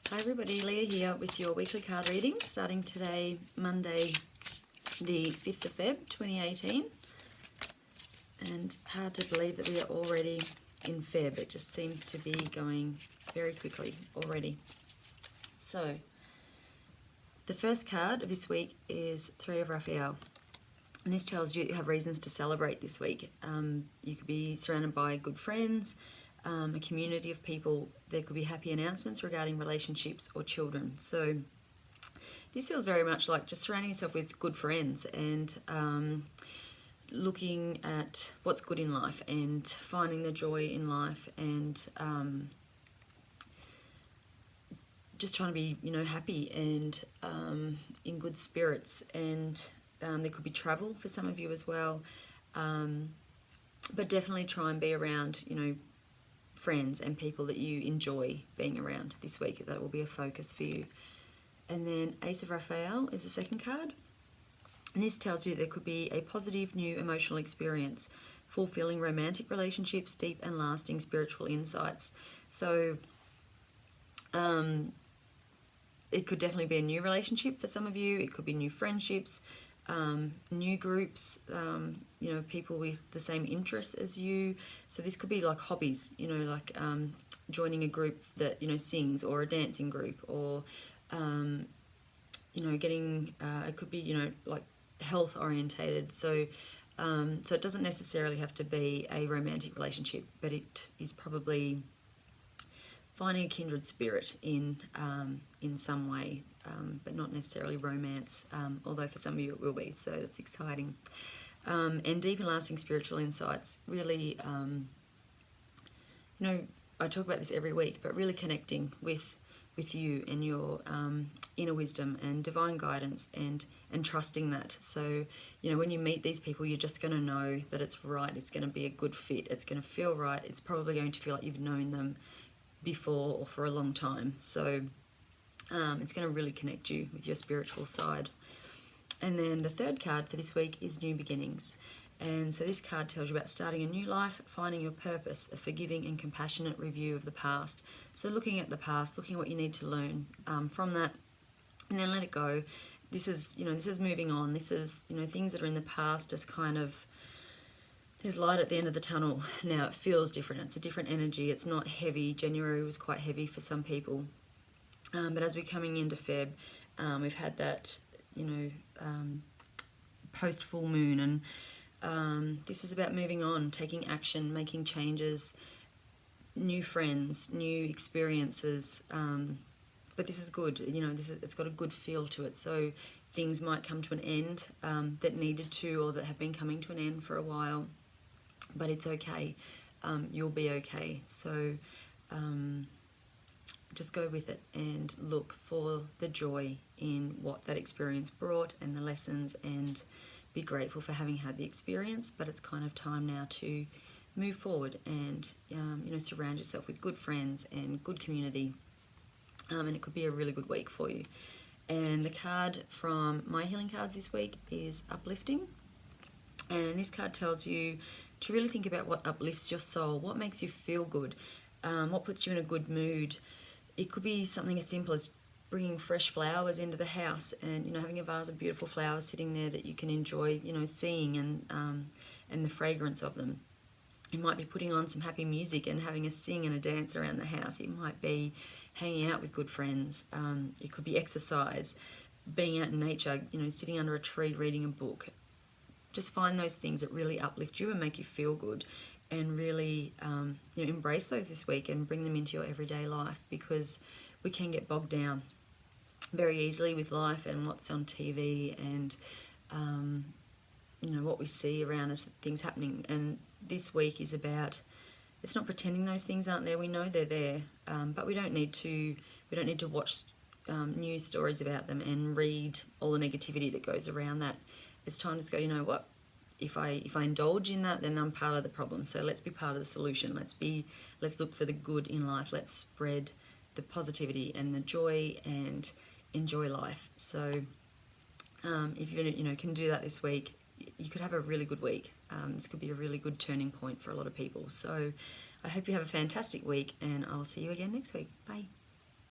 Hi everybody, Leah here with your weekly card reading, starting today, Monday, the 5th of Feb, 2018. And hard to believe that we are already in Feb. It just seems to be going very quickly already. So, the first card of this week is Three of Raphael. And this tells you that you have reasons to celebrate this week. You could be surrounded by good friends, a community of people. There could be happy announcements regarding relationships or children. So this feels very much like just surrounding yourself with good friends and looking at what's good in life and finding the joy in life and just trying to be, happy and in good spirits. And there could be travel for some of you as well. But definitely try and be around, friends and people that you enjoy being around this week. That will be a focus for you. And then Ace of Raphael is the second card. And this tells you there could be a positive new emotional experience, fulfilling romantic relationships, deep and lasting spiritual insights. So it could definitely be a new relationship for some of you. It could be new friendships, new groups, people with the same interests as you. So this could be like hobbies, like joining a group that, sings, or a dancing group, or, getting, it could be, like health orientated. So it doesn't necessarily have to be a romantic relationship, but it is probably finding a kindred spirit in some way, but not necessarily romance, although for some of you it will be, so that's exciting. And deep and lasting spiritual insights, really, I talk about this every week, but really connecting with you and your inner wisdom and divine guidance and trusting that. So, when you meet these people, you're just going to know that it's right, it's going to be a good fit, it's going to feel right, it's probably going to feel like you've known them before or for a long time. So it's going to really connect you with your spiritual side. And then the third card for this week is New Beginnings. And so this card tells you about starting a new life, finding your purpose, a forgiving and compassionate review of the past. So looking at the past, looking at what you need to learn from that, and then let it go. This is, this is moving on. This is, things that are in the past, just kind of, there's light at the end of the tunnel. Now it feels different. It's a different energy. It's not heavy. January was quite heavy for some people. But as we're coming into Feb, we've had that, post full moon, and this is about moving on, taking action, making changes, new friends, new experiences. But this is good. It's got a good feel to it. So things might come to an end that needed to, or that have been coming to an end for a while. But it's okay. You'll be okay. So just go with it and look for the joy in what that experience brought and the lessons, and be grateful for having had the experience. But it's kind of time now to move forward and surround yourself with good friends and good community, and it could be a really good week for you. And the card from my healing cards this week is Uplifting, and this card tells you to really think about what uplifts your soul, what makes you feel good, what puts you in a good mood. It could be something as simple as bringing fresh flowers into the house and, having a vase of beautiful flowers sitting there that you can enjoy, seeing and the fragrance of them. It might be putting on some happy music and having a sing and a dance around the house. It might be hanging out with good friends. It could be exercise, being out in nature, sitting under a tree reading a book. Just find those things that really uplift you and make you feel good, and really embrace those this week and bring them into your everyday life, because we can get bogged down very easily with life and what's on TV and what we see around us, things happening. And this week is about, it's not pretending those things aren't there. We know they're there, but we don't need to watch news stories about them and read all the negativity that goes around that. It's time to just go, you know what? If I indulge in that, then I'm part of the problem. So let's be part of the solution. Let's look for the good in life. Let's spread the positivity and the joy and enjoy life. So if you can do that this week, you could have a really good week. This could be a really good turning point for a lot of people. So I hope you have a fantastic week, and I'll see you again next week. Bye.